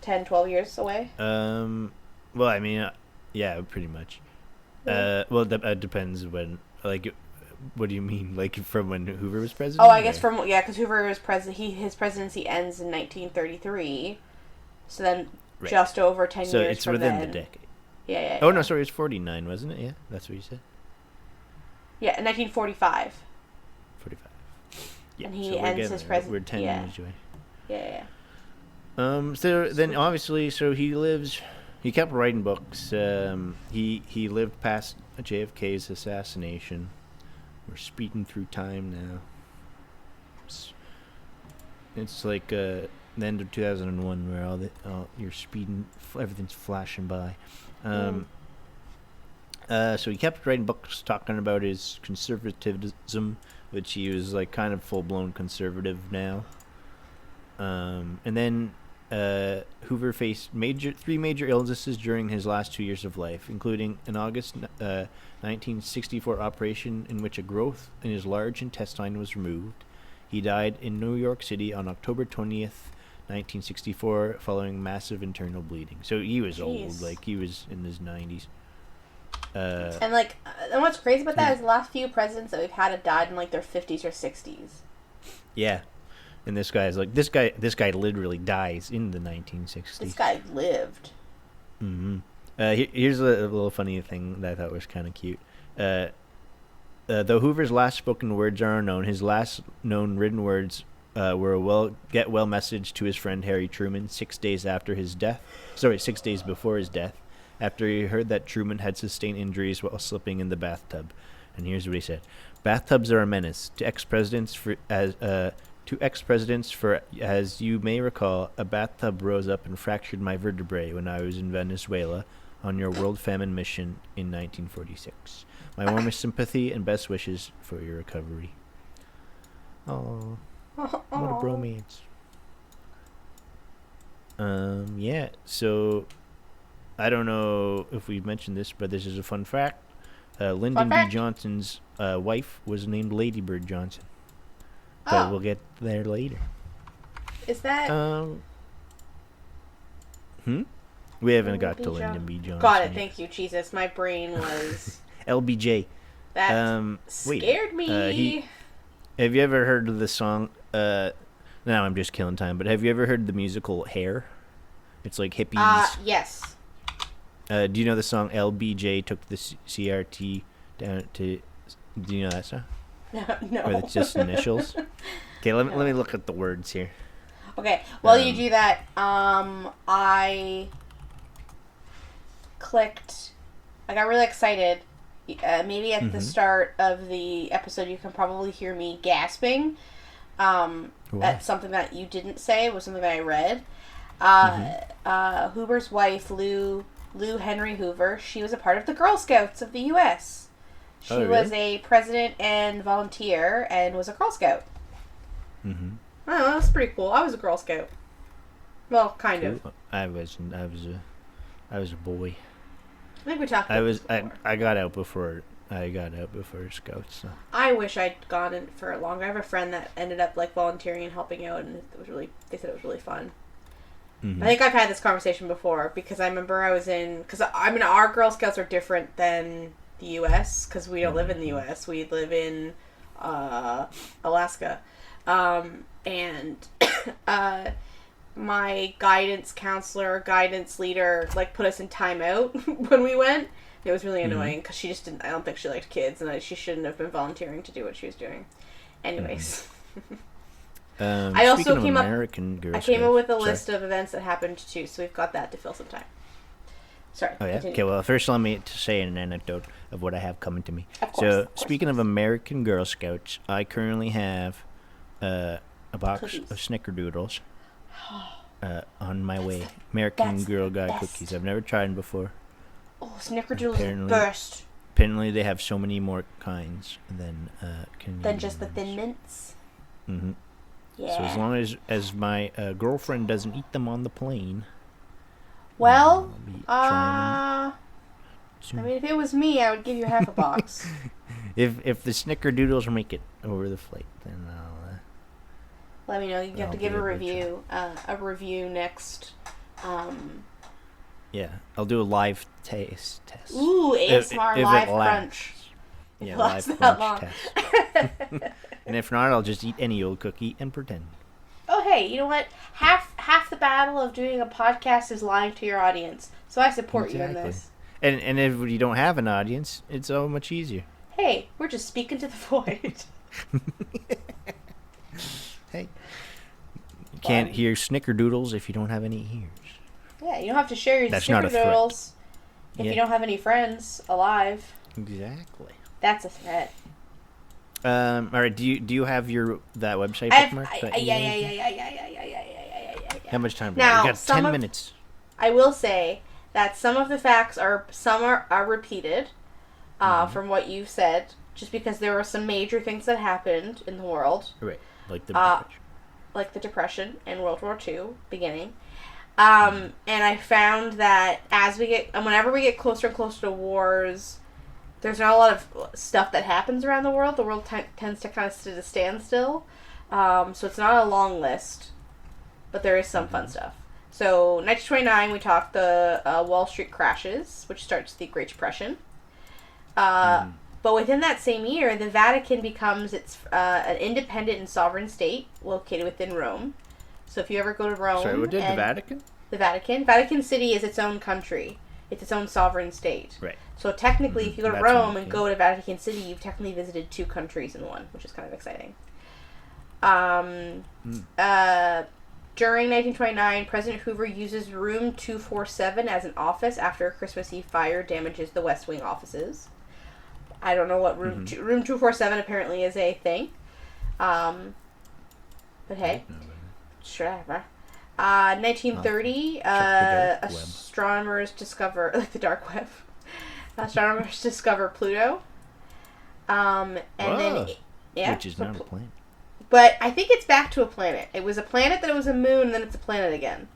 10, 12 years away. Well, I mean, yeah, pretty much. Yeah. It depends when, like, what do you mean? Like, from when Hoover was president? Oh, I guess because Hoover was president. His presidency ends in 1933. So then, right. Just over 10 years from then. So it's within the decade. Yeah. Oh, no, sorry, it's 49, wasn't it? Yeah, that's what you said. Yeah, 1945. 45. Yeah, and he ends his presidency. We're 10 years away. Yeah. So then, obviously, he kept writing books. He lived past JFK's assassination. We're speeding through time now. It's like the end of 2001 where you're speeding, everything's flashing by. So he kept writing books talking about his conservatism, which he was like kind of full-blown conservative now. And then Hoover faced three major illnesses during his last 2 years of life, including an August 1964 operation in which a growth in his large intestine was removed. He died in New York City on October 20th, 1964, following massive internal bleeding. So he was old, like he was in his 90s. And what's crazy about that is the last few presidents that we've had have died in like their 50s or 60s. Yeah. And this guy literally dies in the 1960s. This guy lived. Mm-hmm. Here's a little funny thing that I thought was kind of cute. Though Hoover's last spoken words are unknown, his last known written words were a get well message to his friend Harry Truman 6 days before his death, after he heard that Truman had sustained injuries while slipping in the bathtub. And here's what he said: "Bathtubs are a menace to ex-presidents for as you may recall, a bathtub rose up and fractured my vertebrae when I was in Venezuela on your World Famine mission in 1946. My warmest sympathy and best wishes for your recovery." Oh, what a Aw. bromance. Yeah. So I don't know if we mentioned this, but this is a fun fact. Lyndon B. fact. Johnson's wife was named Lady Bird Johnson, but Oh, we'll get there later. is that We haven't Lyndon got B. to Lyndon B. Johnson. Got it. yet. Thank you, Jesus. My brain was LBJ. that Wait, scared me. Have you ever heard of the song? Now I'm just killing time, but have you ever heard the musical Hair? It's like hippies. Yes. Do you know the song LBJ took the CRT down to? Do you know that song? No. Or it's just initials? Okay, let me look at the words here. Okay, while you do that, I clicked. I got really excited. Maybe at the start of the episode, you can probably hear me gasping. That's something that you didn't say. It was something that I read. Hoover's wife, Lou Henry Hoover, she was a part of the Girl Scouts of the U.S. She was a president and volunteer and was a Girl Scout. Mm-hmm. Oh, that's pretty cool. I was a Girl Scout. Well, kind of. I was a boy. I think we talked about this before. I got out before Scouts. So. I wish I'd gone in for longer. I have a friend that ended up like volunteering and helping out, and they said it was really fun. Mm-hmm. I think I've had this conversation before because I remember our Girl Scouts are different than the U.S. because we don't live in the U.S. We live in Alaska. And my guidance leader, like, put us in timeout when we went. It was really annoying because she just didn't. I don't think she liked kids, and she shouldn't have been volunteering to do what she was doing. Anyways, I also came up with a list of events that happened too, so we've got that to fill some time. Sorry. Oh yeah. Continue. Okay. Well, first let me say an anecdote of what I have coming to me. Of course. Speaking of American Girl Scouts, I currently have a box of Snickerdoodles on my way. American Girl Guide cookies. I've never tried them before. Oh, Snickerdoodles are the best. Apparently, they have so many more kinds than just the Thin Mints. Mm-hmm. Yeah. So as long as my girlfriend doesn't eat them on the plane. Well, I mean, if it was me, I would give you half a box. If the Snickerdoodles make it over the flight, then I'll. Let me know. You have to give a review. A review next. Yeah, I'll do a live taste test. Ooh, ASMR live crunch. Yeah, live crunch test. And if not, I'll just eat any old cookie and pretend. Oh, hey, you know what? Half the battle of doing a podcast is lying to your audience. So I support you in this. And if you don't have an audience, it's so much easier. Hey, we're just speaking to the void. Hey, you can't hear Snickerdoodles if you don't have any ears. Yeah, you don't have to share your Snickerdoodles if you don't have any friends alive. Exactly. That's a threat. All right. Do you have that website bookmarked? Yeah. How much time? Now, we got 10 minutes. I will say that some of the facts are repeated from what you said, just because there were some major things that happened in the world. Right, like the Depression. Like the Depression and World War II beginning. And I found that whenever we get closer and closer to wars, there's not a lot of stuff that happens around the world. The world tends to kind of sit at a standstill. So it's not a long list, but there is some fun stuff. So 1929, we talked the Wall Street crashes, which starts the Great Depression. But within that same year, the Vatican becomes an independent and sovereign state located within Rome. So if you ever go to Rome... Sorry, what did the Vatican? The Vatican. Vatican City is its own country. It's its own sovereign state. Right. So technically, if you go to Rome and go to Vatican City, you've technically visited two countries in one, which is kind of exciting. During 1929, President Hoover uses Room 247 as an office after a Christmas Eve fire damages the West Wing offices. I don't know what Room 247 apparently is a thing. But hey, sure. 1930, astronomers discover, like the dark web, astronomers discover Pluto. And then, yeah. Which is not a planet. But I think it's back to a planet. It was a planet, then it was a moon, and then it's a planet again.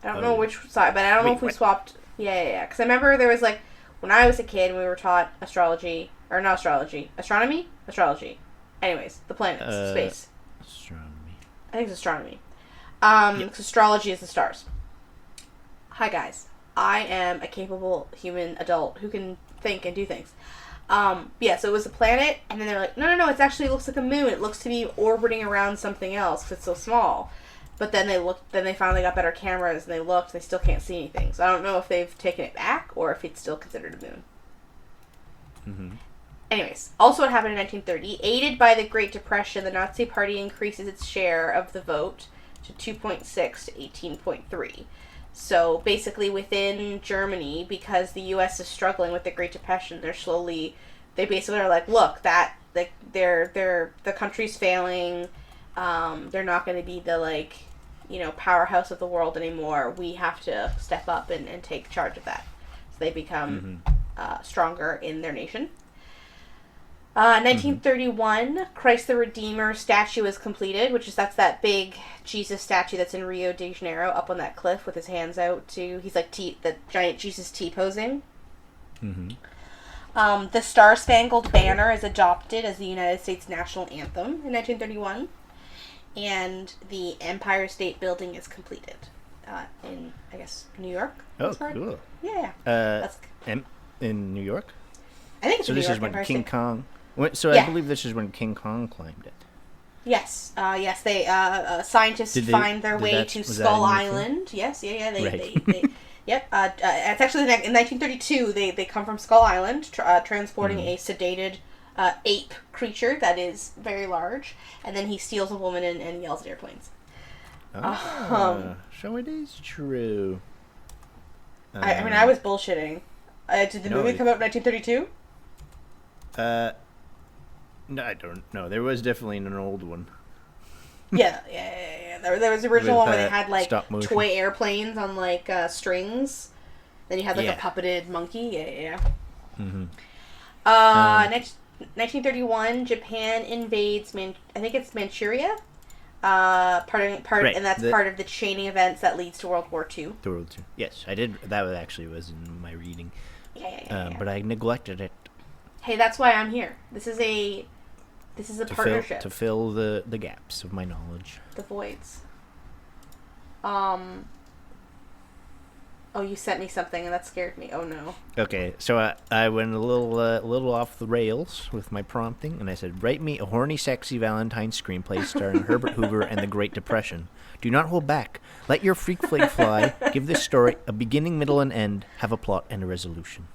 I don't know which side, but I don't know if we swapped. Yeah. Because I remember there was like, when I was a kid, we were taught astrology, or not astrology, astronomy? Astrology. Anyways, the planets, space. Astronomy. I think it's astronomy. Because astrology is the stars. Hi guys. I am a capable human adult who can think and do things. So it was a planet, and then they're like, no, it actually looks like a moon. It looks to be orbiting around something else because it's so small. But then they finally got better cameras, and they looked, and they still can't see anything. So I don't know if they've taken it back, or if it's still considered a moon. Mm-hmm. Anyways, also what happened in 1930, aided by the Great Depression, the Nazi Party increases its share of the vote to 2.6 to 18.3. So basically within Germany, because the U.S. is struggling with the Great Depression, they basically are like, look, that, like, the country's failing, they're not going to be the, powerhouse of the world anymore. We have to step up and take charge of that. So they become stronger in their nation. 1931, Christ the Redeemer statue is completed, that's that big Jesus statue that's in Rio de Janeiro, up on that cliff with his hands out he's like the giant Jesus T-posing. Mm-hmm. The Star-Spangled Banner is adopted as the United States national anthem in 1931, and the Empire State Building is completed in, I guess, New York. Oh, cool. Yeah. In New York? I think it's so in New this York, is when Empire King State. Kong. I believe this is when King Kong climbed it. Yes. They scientists find their way to Skull Island. Yes. They Yep. It's actually in 1932. They come from Skull Island, transporting a sedated ape creature that is very large, and then he steals a woman and yells at airplanes. So it is true. I was bullshitting. Did the movie come out in 1932? No, I don't know. There was definitely an old one. Yeah. There was the original one where they had like toy airplanes on like strings. Then you had like a puppeted monkey. Yeah. Mm-hmm. 1931, Japan invades I think it's Manchuria. And that's part of the chaining events that leads to World War II. The World War II. Yes, I did. That actually was in my reading. Yeah. But I neglected it. Hey, that's why I'm here. This is a partnership. To fill the gaps of my knowledge. The voids. Oh, you sent me something, and that scared me. Oh, no. Okay, so I went a little off the rails with my prompting, and I said, write me a horny, sexy Valentine screenplay starring Herbert Hoover and the Great Depression. Do not hold back. Let your freak flag fly. Give this story a beginning, middle, and end. Have a plot and a resolution.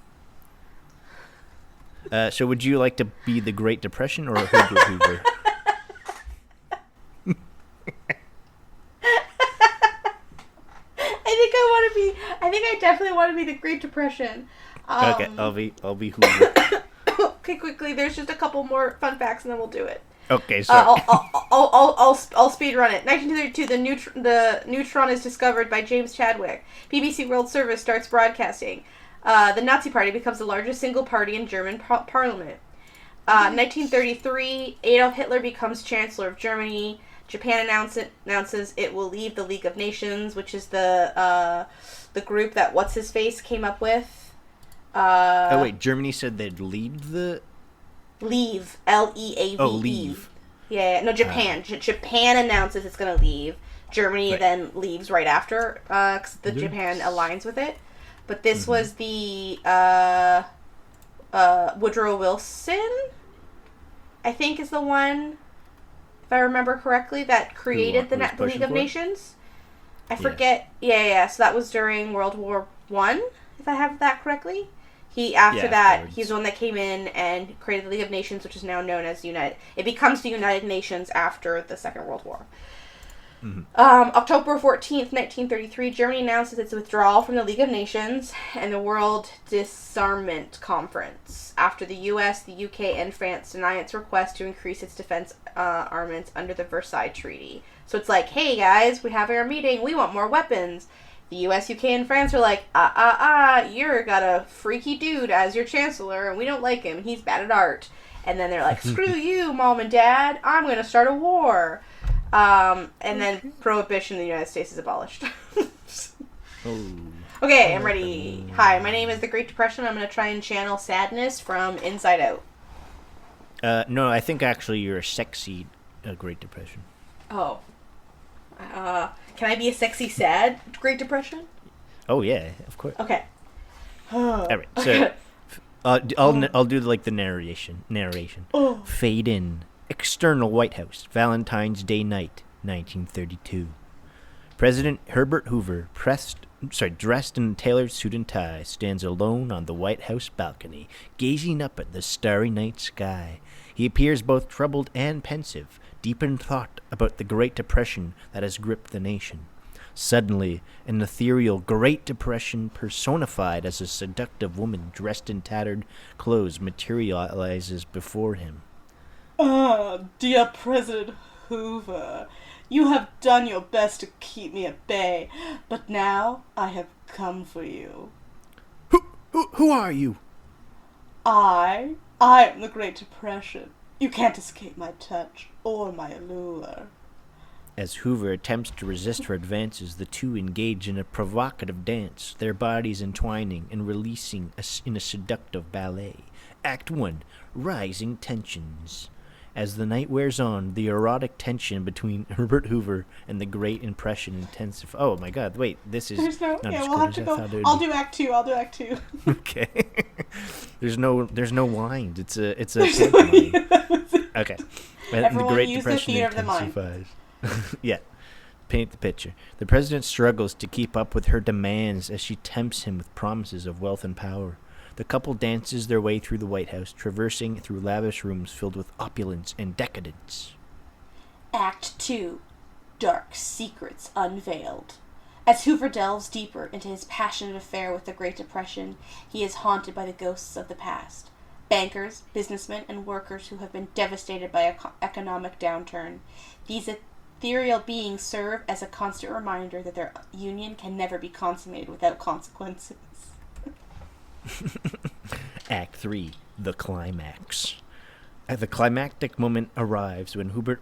So would you like to be the Great Depression or Herbert Hoover? I think I definitely want to be the Great Depression. Okay, I'll be Hoover. Okay, quickly. There's just a couple more fun facts, and then we'll do it. Okay, so I'll speed run it. 1932, the neutron is discovered by James Chadwick. BBC World Service starts broadcasting. The Nazi Party becomes the largest single party in German parliament. 1933, Adolf Hitler becomes Chancellor of Germany. Japan announces it will leave the League of Nations, which is the group that What's-His-Face came up with. Germany said they'd leave the... Leave. L-E-A-V-E. Oh, leave. Yeah, no, Japan. Japan announces it's going to leave. Germany then leaves right after, because Japan aligns with it. But this was the Woodrow Wilson, I think is the one, if I remember correctly, that created the League of Nations. I forget. Yes. So that was during World War I, if I have that correctly. He's the one that came in and created the League of Nations, which is now known as It becomes the United Nations after the Second World War. Mm-hmm. October 14th, 1933, Germany announces its withdrawal from the League of Nations and the World Disarmament Conference after the US, the UK, and France deny its request to increase its defense armaments under the Versailles Treaty. So it's like, hey guys, we have our meeting, we want more weapons. The US, UK, and France are like, you're got a freaky dude as your chancellor, and we don't like him, he's bad at art. And then they're like, screw you, Mom and Dad, I'm going to start a war. And then Prohibition in the United States is abolished. Okay, I'm ready. Hi, my name is the Great Depression. I'm going to try and channel sadness from Inside Out. No, I think actually you're a sexy Great Depression. Oh. Can I be a sexy, sad Great Depression? Oh, yeah, of course. Okay. All right, so I'll do like the narration. Oh. Fade in. External White House, Valentine's Day night, 1932. President Herbert Hoover, dressed in a tailored suit and tie, stands alone on the White House balcony, gazing up at the starry night sky. He appears both troubled and pensive, deep in thought about the Great Depression that has gripped the nation. Suddenly, an ethereal Great Depression personified as a seductive woman dressed in tattered clothes materializes before him. Dear President Hoover, you have done your best to keep me at bay, but now I have come for you. Who are you? I am the Great Depression. You can't escape my touch or my allure. As Hoover attempts to resist her advances, the two engage in a provocative dance, their bodies entwining and releasing in a seductive ballet. Act 1. Rising Tensions. As the night wears on, the erotic tension between Herbert Hoover and the Great Impression intensifies. Oh my God! Wait, this is. There's no. not Yeah, as we'll good have as to I go. thought it would I'll be. do Act 2. Okay. There's no lines. It's a pantomime. Okay. And Everyone the Great use the Depression theater of the mind. intensifies. Yeah. Paint the picture. The president struggles to keep up with her demands as she tempts him with promises of wealth and power. The couple dances their way through the White House, traversing through lavish rooms filled with opulence and decadence. Act 2. Dark Secrets Unveiled. As Hoover delves deeper into his passionate affair with the Great Depression, he is haunted by the ghosts of the past. Bankers, businessmen, and workers who have been devastated by an economic downturn. These ethereal beings serve as a constant reminder that their union can never be consummated without consequences. Act 3. The Climax. The climactic moment arrives when Hubert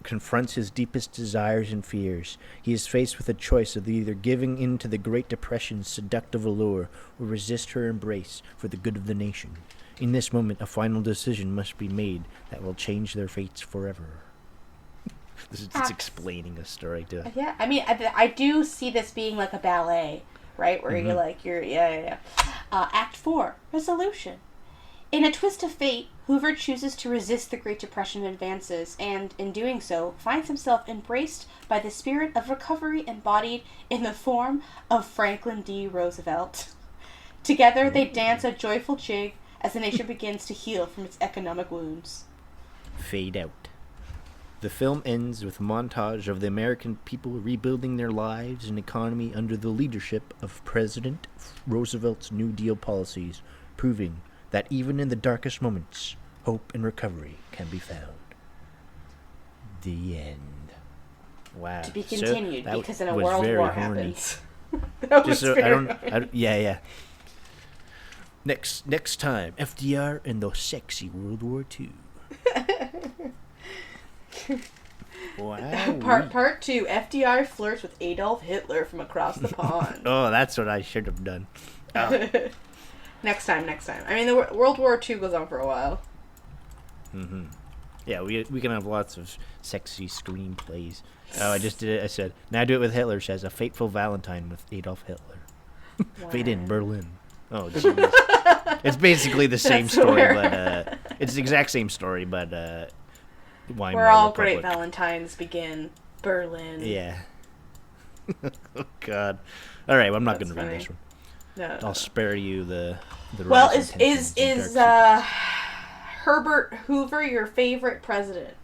confronts his deepest desires and fears. He is faced with a choice of either giving in to the Great Depression's seductive allure or resist her embrace for the good of the nation. In this moment, a final decision must be made that will change their fates forever. It's explaining a story to us. Yeah, I mean, I do see this being like a ballet, right? Where yeah. Act 4, Resolution. In a twist of fate, Hoover chooses to resist the Great Depression advances and, in doing so, finds himself embraced by the spirit of recovery embodied in the form of Franklin D. Roosevelt. Together, they dance a joyful jig as the nation begins to heal from its economic wounds. Fade out. The film ends with a montage of the American people rebuilding their lives and economy under the leadership of President Roosevelt's New Deal policies, proving that even in the darkest moments, hope and recovery can be found. The end. Wow. To be continued, so because in a world war horny. happens. That was So very yeah. Next time, FDR and the sexy World War II. Wow. Part 2, FDR flirts with Adolf Hitler from across the pond. Oh, that's what I should have done. Oh. Next time. I mean, the World War II goes on for a while. Mm-hmm. Yeah, we can have lots of sexy screenplays. Oh, I just did it. I said, now do it with Hitler. Says, A Fateful Valentine with Adolf Hitler. Wow. Fade in Berlin. Oh, jeez. It's basically the same story, but it's the exact same story, but Weimar where all Republic. great Valentines begin. Berlin. Yeah. Oh God. All right, well, I'm not going to read funny. this one. No. I'll spare you the. Well, rising is tensions and dark Herbert Hoover your favorite president?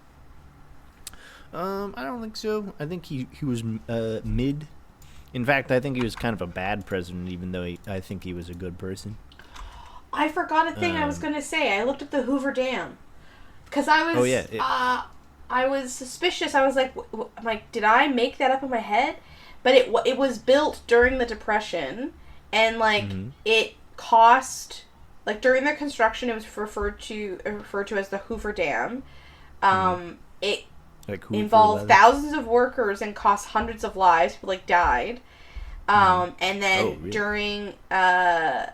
I don't think so. I think he was mid. In fact, I think he was kind of a bad president, even though I think he was a good person. I forgot a thing I was going to say. I looked at the Hoover Dam. Because I was... Oh, yeah. I was suspicious. I was like, I'm like, did I make that up in my head? But it was built during the Depression, and, like, it cost Like during their construction, it was referred to as the Hoover Dam. It Like Hoover involved leather? thousands of workers and cost hundreds of lives. People like died. And then really? during I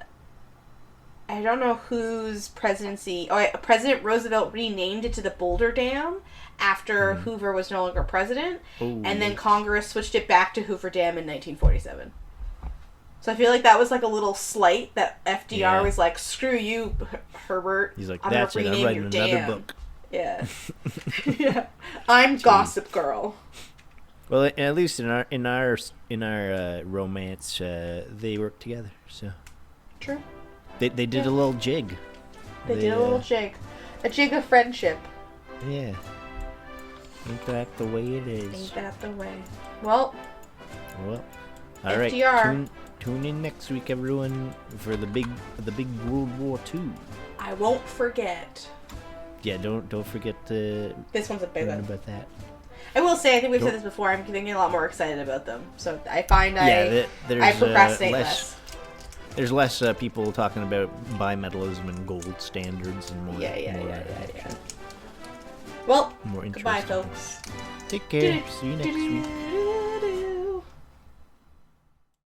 don't know whose presidency. Oh, President Roosevelt renamed it to the Boulder Dam after Hoover was no longer president, and then Congress switched it back to Hoover Dam in 1947. So I feel like that was like a little slight that FDR was like, "Screw you, Herbert. He's like, I'm that's gonna it. I'm rename writing your another dam." book. Yeah, yeah. I'm Gossip Girl. Well, at least in our romance, they worked together. So True. they did a little jig. They did a little jig, a jig of friendship. Yeah. Ain't that the way it is? Ain't that the way? Well, all right. FDR. Tune in next week, everyone, for the big World War II. I won't forget. Yeah, don't forget to This one's a big learn one. about that. I will say, I think we've said this before. I'm getting a lot more excited about them. So I find there's I procrastinate less. There's less people talking about bimetallism and gold standards and more. Yeah. Well, More goodbye, interesting. folks. Take care. See you next week.